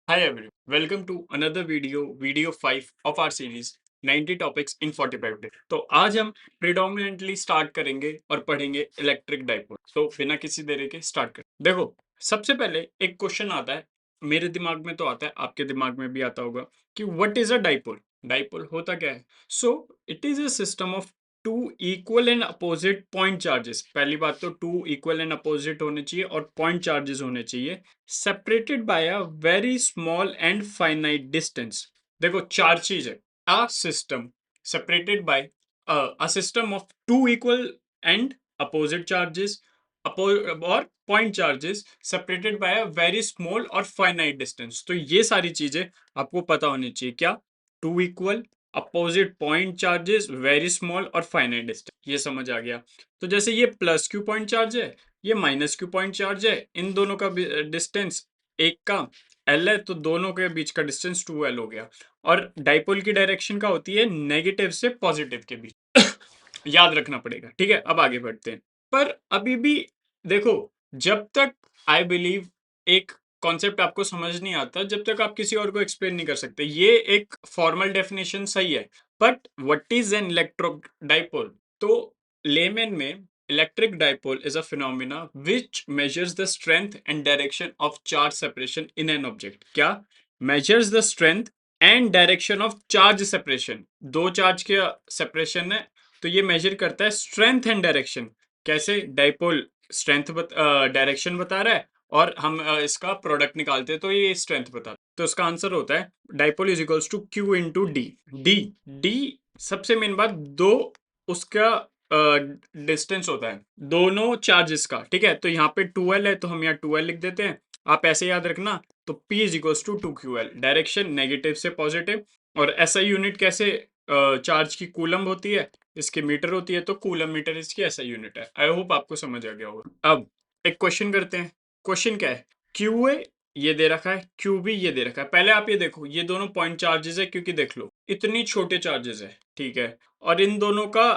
Hi everyone, welcome to another video 5 of our series 90 topics in 45 days। तो आज हम predominantly start करेंगे और पढ़ेंगे इलेक्ट्रिक डाइपोल। तो बिना किसी देरी के स्टार्ट करें। देखो, सबसे पहले एक क्वेश्चन आता है, मेरे दिमाग में तो आता है, आपके दिमाग में भी आता होगा कि what is a dipole. Dipole होता क्या है? So it is a system of two equal and opposite point charges. पहली बात तो टू इक्वल एंड अपोजिट होने चाहिए और पॉइंट चार्जेस होने चाहिए, separated by a very small and finite distance। देखो, चार चीज है। a system separated by a system of two equal and opposite charges और point charges separated by a very small और finite distance। तो ये सारी चीजें आपको पता होनी चाहिए। क्या? Two equal, opposite point charges, very small और फाइनाइट डिस्टेंस। ये समझ आ गया। तो जैसे ये प्लस क्यू पॉइंट चार्ज है, ये माइनस क्यू पॉइंट चार्ज है, इन दोनों का डिस्टेंस एक का एल है, तो दोनों के बीच का डिस्टेंस 2L हो गया। और डाइपोल की डायरेक्शन का होती है नेगेटिव से पॉजिटिव के बीच। याद रखना पड़ेगा। ठीक है, अब आगे बढ़ते हैं। पर अभी भी देखो, जब तक आई बिलीव एक कॉन्सेप्ट आपको समझ नहीं आता, जब तक आप किसी और को एक्सप्लेन नहीं कर सकते। ये एक फॉर्मल डेफिनेशन सही है, but what is an electro dipole? तो लेमन में electric dipole is a phenomena which measures the strength and direction of charge separation in an object. क्या? Measures the strength and direction of charge separation. दो charge के separation है, तो ये measure करता है स्ट्रेंथ एंड डायरेक्शन। कैसे? Dipole strength direction बता रहा है और हम इसका प्रोडक्ट निकालते हैं तो ये स्ट्रेंथ बता। तो इसका आंसर होता है dipole is equals to Q into D. D D सबसे मेन बात, दो उसका डिस्टेंस होता है दोनों चार्जेस का। ठीक है, तो यहाँ पे 2L है तो हम यहाँ 2L लिख देते हैं। आप ऐसे याद रखना। तो P is equals to 2QL। Direction negative से पॉजिटिव। और ऐसा यूनिट कैसे? चार्ज की कूलम होती है, इसकी मीटर होती है, तो कूलम मीटर इसकी ऐसा यूनिट है। आई होप आपको समझ आ गया होगा। अब एक क्वेश्चन करते हैं। क्वेश्चन क्या है? क्यू ए ये दे रखा है, क्यू बी ये दे रखा है। पहले आप ये देखो, ये दोनों पॉइंट चार्जेस है, क्योंकि देख लो इतनी छोटे चार्जेस है। ठीक है, और इन दोनों का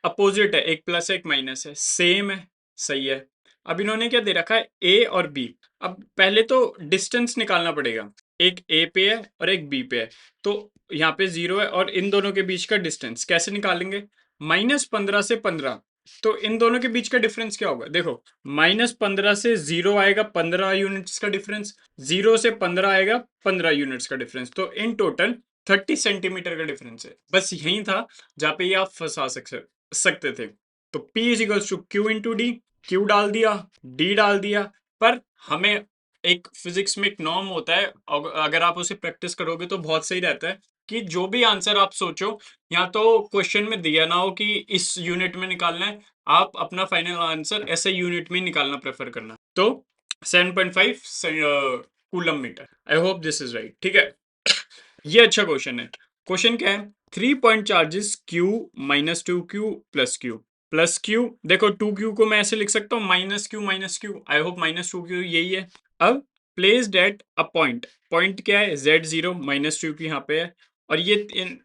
अपोजिट है, एक प्लस है एक माइनस है, सेम है। सही है। अब इन्होंने क्या दे रखा है? ए और बी। अब पहले तो डिस्टेंस निकालना पड़ेगा। एक ए पे है और एक बी पे है, तो यहाँ पे 0 है और इन दोनों के बीच का डिस्टेंस कैसे निकालेंगे? -15 से 15। तो इन दोनों के बीच का डिफरेंस क्या होगा? देखो, -15 से 0 आएगा 15 यूनिट्स का डिफरेंस, 0 से 15 आएगा 15 यूनिट्स का डिफरेंस, तो इन टोटल 30 सेंटीमीटर का डिफरेंस है। बस यही था जहाँ पे ये आप फंसा सकते थे। तो P is equals to Q into D. Q डाल दिया, डी डाल दिया। पर हमें एक फिजिक्स में एक नॉर्म होता है, अगर आप उसे प्रैक्टिस करोगे तो बहुत सही रहता है कि जो भी आंसर आप सोचो, या तो क्वेश्चन में दिया ना हो कि इस यूनिट में निकालना है, आप अपना फाइनल आंसर ऐसे यूनिट में निकालना प्रेफर करना। तो 7.5 coulomb metre. I hope this is right. ठीक है, ये अच्छा क्वेश्चन है। क्वेश्चन क्या है? 3 point charges Q -2Q plus Q plus Q। देखो, 2Q को मैं ऐसे लिख सकता हूँ -Q। आई होप -2Q यही है। अब placed at a point. Point क्या है? Z0 -2Q यहाँ पे है, और ये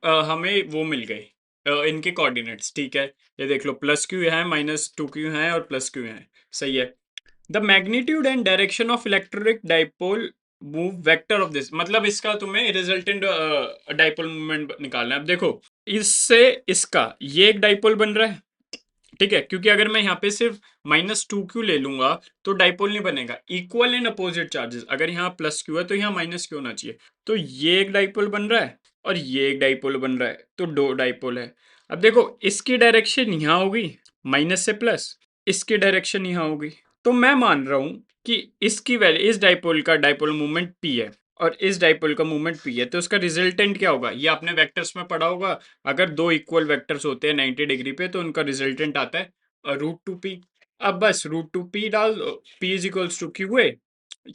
हमें वो मिल गए इनके कोऑर्डिनेट्स। ठीक है, ये देख लो, +Q है, -2Q है और +Q है। सही है। The magnitude and direction of electric dipole move vector of this. मतलब इसका तुम्हें रिजल्टेंट डाइपोल मूवमेंट निकालना है। अब देखो, इससे इसका ये एक डाइपोल बन रहा है। ठीक है, क्योंकि अगर मैं यहाँ पे सिर्फ -2Q ले लूंगा तो डाइपोल नहीं बनेगा। इक्वल एंड अपोजिट चार्जेस, अगर यहाँ +Q है तो यहाँ -Q होना चाहिए। तो ये एक डाइपोल बन रहा है और ये एक डाइपोल बन रहा है, तो दो डाइपोल है। अब देखो, इसकी डायरेक्शन यहाँ होगी माइनस से प्लस, इसकी डायरेक्शन यहाँ होगी। तो मैं मान रहा हूं कि इसकी वैल्यू, इस डाइपोल का डाइपोल मूवमेंट P है और इस डाइपोल का मूवमेंट P है, तो उसका रिजल्टेंट क्या होगा? ये आपने वेक्टर्स में पढ़ा होगा। अगर दो इक्वल वेक्टर्स होते हैं 90 डिग्री पे, तो उनका रिजल्टेंट आता है √2P। अब बस √2P डाल दो। P is equals to Q A.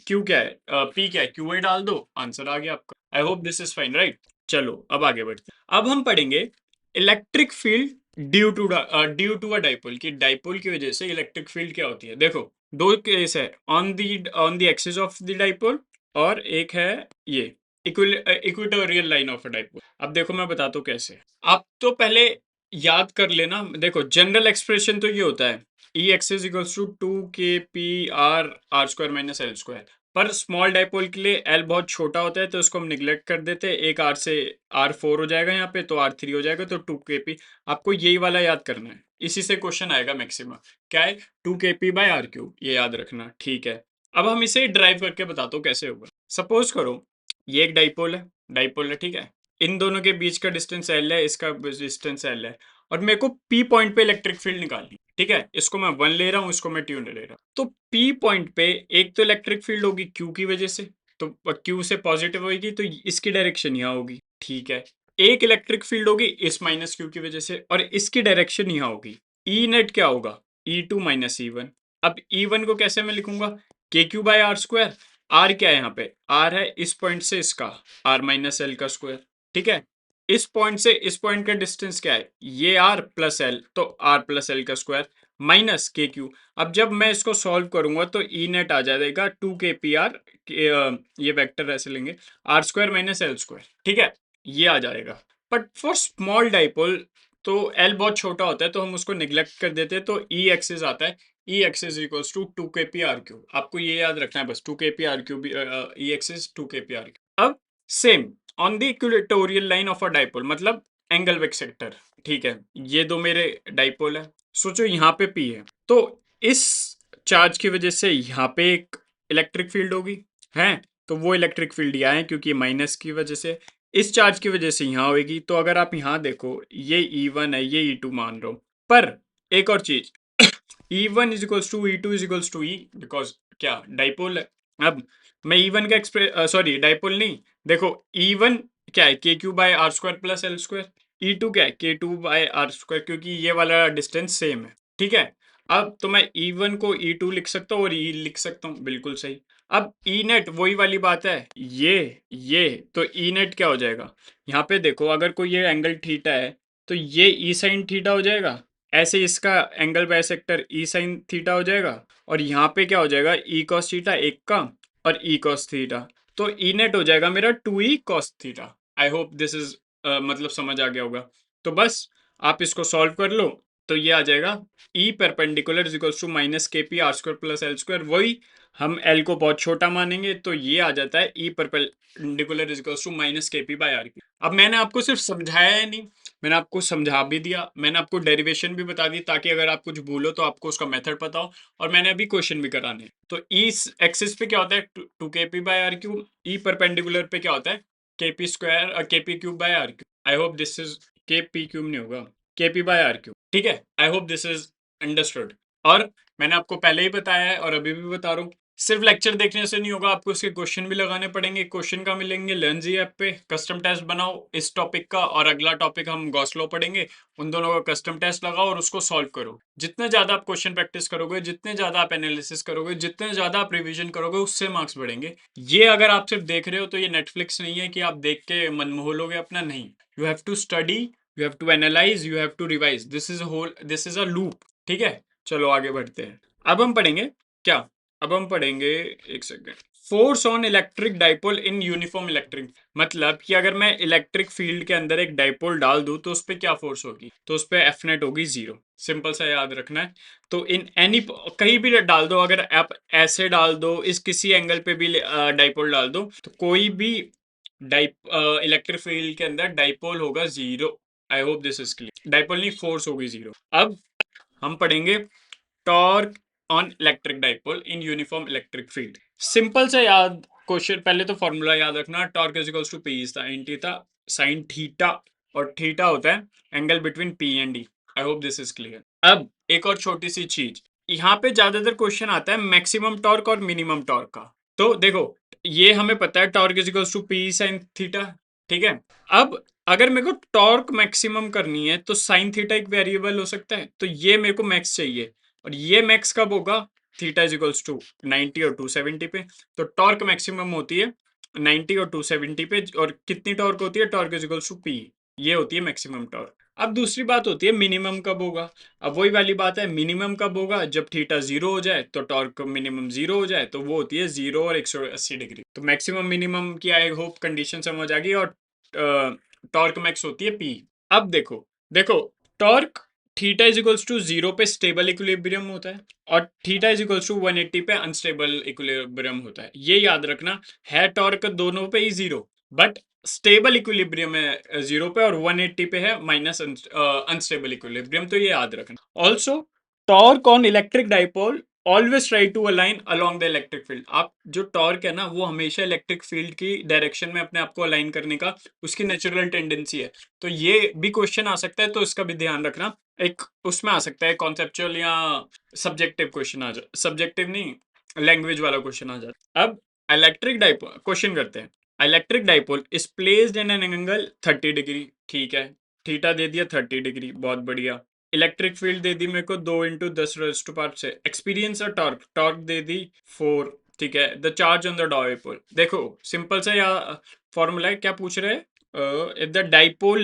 Q क्या है? P क्या है? क्यू ए डाल दो, आंसर आ गया आपका। I hope this is fine, right? चलो अब आगे बढ़ते हैं। अब हम पढ़ेंगे electric field due to a dipole, की डाइपोल की वजह से इलेक्ट्रिक फील्ड क्या होती है। देखो, दो केस है, on the axis of the dipole, और एक है ये equatorial line of a dipole. अब देखो, मैं बताता हूँ कैसे। आप तो पहले याद कर लेना। देखो, जनरल एक्सप्रेशन तो ये होता है, E axis equals to 2 k p r r square minus l square. पर स्मॉल डाइपोल के लिए एल बहुत छोटा होता है तो उसको हम निग्लेक्ट कर देते हैं। एक आर से R4 हो जाएगा, यहाँ पे तो R3 हो जाएगा, तो 2 kp। आपको यही वाला याद करना है, इसी से क्वेश्चन आएगा मैक्सिमम। क्या है? 2 kp/r3, ये याद रखना, ठीक है। अब हम इसे ड्राइव करके बताता हूँ कैसे होगा। सपोज करो ये एक डाइपोल है, ठीक है। इन दोनों के बीच का डिस्टेंस एल है, इसका डिस्टेंस एल है, और मेरे को पी पॉइंट पे इलेक्ट्रिक फील्ड निकालनी, ठीक है। इसको मैं 1 ले रहा हूँ, इसको मैं 2 ले रहा हूँ। तो पी पॉइंट पे एक तो इलेक्ट्रिक फील्ड होगी क्यू की वजह से, तो क्यू से पॉजिटिव होगी, तो इसकी डायरेक्शन यहाँ होगी, ठीक है। एक इलेक्ट्रिक फील्ड होगी इस माइनस क्यू की वजह से, और इसकी डायरेक्शन यहाँ होगी। ई नेट क्या होगा? E2 minus E1। अब E1 को कैसे मैं लिखूंगा? KQ/R²। आर क्या है यहाँ पे? आर है इस पॉइंट से इसका R माइनस एल का स्क्वायर, ठीक है। इस पॉइंट से इस पॉइंट का डिस्टेंस क्या है? ये R प्लस एल, तो R प्लस एल का स्क्वायर माइनस KQ। अब जब मैं इसको सॉल्व करूंगा तो ई नेट आ जाएगा 2 kpr, ये वेक्टर ऐसे लेंगे, R² माइनस एल स्क्वायर, ठीक है, ये आ जाएगा। बट फॉर स्मॉल डाइपोल तो एल बहुत छोटा होता है तो हम उसको निग्लेक्ट कर देते हैं, तो ई एक्सिस आता है। E axis equals to 2 kpr cube. आपको ये याद रखना है बस, 2 kpr cube, E axis 2 kpr cube. अब same on the equatorial line of a dipole, मतलब एंगल वेक्टर, ठीक है। ये दो मेरे डाइपोल है। सोचो यहाँ पे पी है, तो इस चार्ज की वजह से यहाँ पे एक इलेक्ट्रिक फील्ड होगी, है। तो वो इलेक्ट्रिक फील्ड यहाँ है क्योंकि माइनस की वजह से, इस चार्ज की वजह से यहाँ होगी। तो अगर आप यहाँ देखो, ये E1 है, ये E2 मान रहा हूँ। पर एक और चीज, E1 is equals to E2 is equals to E, because क्या डाइपोल है। अब मैं E1 का सॉरी डाइपोल नहीं, देखो E1 क्या है? KQ/R² plus L square. E2 क्या है? K2/R², क्योंकि ये वाला डिस्टेंस सेम है, ठीक है। अब तो मैं E1 को E2 लिख सकता हूँ और E लिख सकता हूँ, बिल्कुल सही। अब ई नेट वही वाली बात है, ये तो ई नेट क्या हो जाएगा? यहाँ पे देखो, अगर कोई ये एंगल थीटा है तो ये ई साइन थीटा हो जाएगा, ऐसे इसका एंगल बाइसेक्टर ई साइन थीटा हो जाएगा, और यहाँ पे क्या हो जाएगा? ई कॉस थीटा एक का, और ई कॉस थीटा। तो ई नेट हो जाएगा मेरा 2E cos theta. I hope this is मतलब समझ आ गया होगा। तो बस आप इसको सॉल्व कर लो, तो ये आ जाएगा E perpendicular is equals to minus KP/R² plus L square. वही हम एल को बहुत छोटा मानेंगे तो ये आ जाता है E perpendicular is equals to minus KP/R। अब मैंने आपको सिर्फ समझाया है नहीं, मैंने आपको समझा भी दिया, मैंने आपको डेरिवेशन भी बता दी, ताकि अगर आप कुछ भूलो तो आपको उसका मेथड पता हो। और मैंने अभी क्वेश्चन भी कराने हैं। तो ई एक्सिस पे क्या होता है? 2 kp/r क्यूब। ई परपेंडिकुलर पे क्या होता है? KP² KP³/r cube. I hope this is KP³ नहीं होगा, KP/r क्यूब, ठीक है। आई होप दिस इज अंडरस्टूड। और मैंने आपको पहले ही बताया है और अभी भी बता रहा हूँ, सिर्फ लेक्चर देखने से नहीं होगा, आपको उसके क्वेश्चन भी लगाने पड़ेंगे। क्वेश्चन का मिलेंगे लर्नजी ऐप पे, कस्टम टेस्ट बनाओ इस टॉपिक का, और अगला टॉपिक हम गॉस लॉ पढ़ेंगे। उन दोनों का कस्टम टेस्ट लगाओ और उसको सॉल्व करो। जितने ज्यादा आप क्वेश्चन प्रैक्टिस करोगे, जितने ज्यादा आप एनालिसिस करोगे, जितने ज्यादा आप रिवीजन करोगे, उससे मार्क्स बढ़ेंगे। ये अगर आप सिर्फ देख रहे हो तो ये नेटफ्लिक्स नहीं है कि आप देख के मन मोह लोगे अपना, नहीं। You have to study, you have to analyse, you have to revise. This is a loop, ठीक है। चलो आगे बढ़ते हैं। अब हम पढ़ेंगे क्या? अब हम पढ़ेंगे, एक second, force on electric dipole in uniform electric. मतलब कि अगर मैं इलेक्ट्रिक फील्ड के अंदर एक डाइपोल डाल दूं तो उस पर क्या फोर्स होगी? तो उस पर एफ नेट होगी 0। सिंपल सा याद रखना है। तो इन एनी, कहीं भी डाल दो, अगर आप ऐसे डाल दो, इस किसी एंगल पे भी डाइपोल डाल दो, तो कोई भी इलेक्ट्रिक फील्ड के अंदर डाइपोल होगा 0। I hope this is clear. Dipole नहीं, फोर्स होगी 0। अब हम पढ़ेंगे torque on electric dipole in uniform electric field. Simple से याद क्वेश्चन, पहले तो फॉर्मूला याद रखना, torque is equals to P sine theta. Sine theta, और थीटा होता है angle between P and D. I hope this is clear. अब एक और छोटी सी चीज, यहाँ पे ज्यादातर क्वेश्चन आता है मैक्सिमम टॉर्क और मिनिमम टॉर्क का। तो देखो, ये हमें पता है torque is equals to P sine theta, ठीक है। अब अगर मेरे को टॉर्क मैक्सिमम करनी है तो साइन थीटा एक वेरिएबल हो सकता है, तो ये मेरे को मैक्स चाहिए। और ये मैक्स कब होगा? थीटा इज इक्वल्स टू 90 और 270 पे। तो टॉर्क मैक्सिमम होती है 90 और 270 पे। और कितनी टॉर्क होती है? Torque is equals to P, ये होती है मैक्सिमम टॉर्क। अब दूसरी बात होती है मिनिमम कब होगा। अब वही वाली बात है, मिनिमम कब होगा? जब थीटा 0 हो जाए, तो टॉर्क मिनिमम 0 हो जाए, तो वो होती है 0 और 180 डिग्री। तो मैक्सिमम मिनिमम की आई होप कंडीशन समझ आ गई। और टॉर्क मैक्स होती है पी। अब देखो देखो, torque theta is equals to 0 पे स्टेबल इक्विलिब्रियम होता है और थीटा इज इक्वल्स टू 180 पे अनस्टेबल इक्विलिब्रियम होता है। ये याद रखना है, टॉर्क दोनों पे ही 0, बट स्टेबल इक्विलिब्रियम है 0 पे और 180 पे है माइनस अनस्टेबल इक्विलिब्रियम, तो ये याद रखना। Also torque on electric dipole always try to align along the electric field. आप जो टॉर्क है ना, वो हमेशा इलेक्ट्रिक फील्ड की डायरेक्शन में अपने आप को अलाइन करने का उसकी नेचुरल टेंडेंसी है। तो ये भी क्वेश्चन आ सकता है, तो इसका भी ध्यान रखना। एक उसमें आ सकता है कॉन्सेप्चुअल या सब्जेक्टिव क्वेश्चन आ जा, सब्जेक्टिव नहीं, लैंग्वेज वाला क्वेश्चन आ जाता है। अब इलेक्ट्रिक डाइपोल क्वेश्चन करते हैं। Electric dipole is placed in an angle 30 degree, ठीक है, थीटा दे दिया 30 डिग्री, बहुत बढ़िया। इलेक्ट्रिक फील्ड दे दी मेरे को 2 × 10⁻⁴ से। एक्सपीरियंस और टॉर्क, टॉर्क दे दी 4, ठीक है। The charge on the dipole, देखो सिंपल सा या फॉर्मूला है, क्या पूछ रहे हैं, द डाइपोल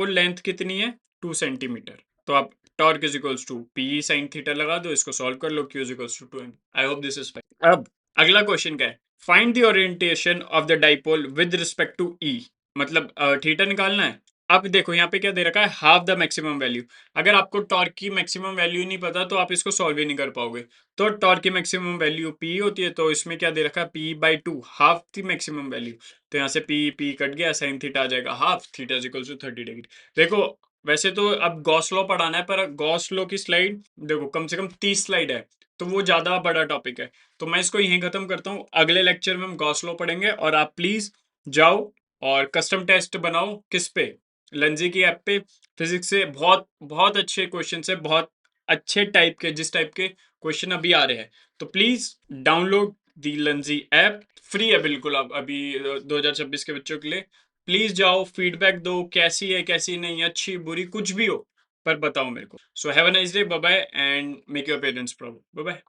लेंथ कितनी है, 2 सेंटीमीटर। तो आप torque is equals to P sine theta लगा दो, इसको सॉल्व कर लो, Q is equals to 2। I hope this is fine. अब अगला क्वेश्चन क्या है, find the orientation of the dipole with respect to E, मतलब थीटा निकालना है। अब देखो यहाँ पे क्या दे रखा है, हाफ द मैक्सिमम वैल्यू। अगर आपको टॉर्क की मैक्सिमम वैल्यू नहीं पता तो आप इसको सॉल्व ही नहीं कर पाओगे। तो टॉर्क की मैक्सिमम वैल्यू पी होती है, तो इसमें क्या दे रखा है, p/2, half the maximum value. तो यहाँ से पी कट गया, साइन थीटा आ जाएगा half, theta is equals to 30 degree. देखो वैसे तो अब गॉस लॉ पढ़ाना है, पर गॉस लॉ की स्लाइड देखो कम से कम 30 स्लाइड है, तो वो ज्यादा बड़ा टॉपिक है। तो मैं इसको यहीं खत्म करता हूँ। अगले लेक्चर में हम गॉस लॉ पढ़ेंगे, और आप प्लीज जाओ और कस्टम टेस्ट बनाओ, किस पे, लंजी की ऐप पे। फिजिक्स से बहुत बहुत अच्छे क्वेश्चन है, बहुत अच्छे टाइप के, जिस टाइप के क्वेश्चन अभी आ रहे हैं। तो प्लीज डाउनलोड दी लंजी ऐप, फ्री है बिल्कुल। अब अभी 2026 के बच्चों के लिए प्लीज जाओ, फीडबैक दो, कैसी है कैसी नहीं, अच्छी बुरी कुछ भी हो, पर बताओ मेरे को। So have a nice day, bye bye, and make your parents proud, bye bye.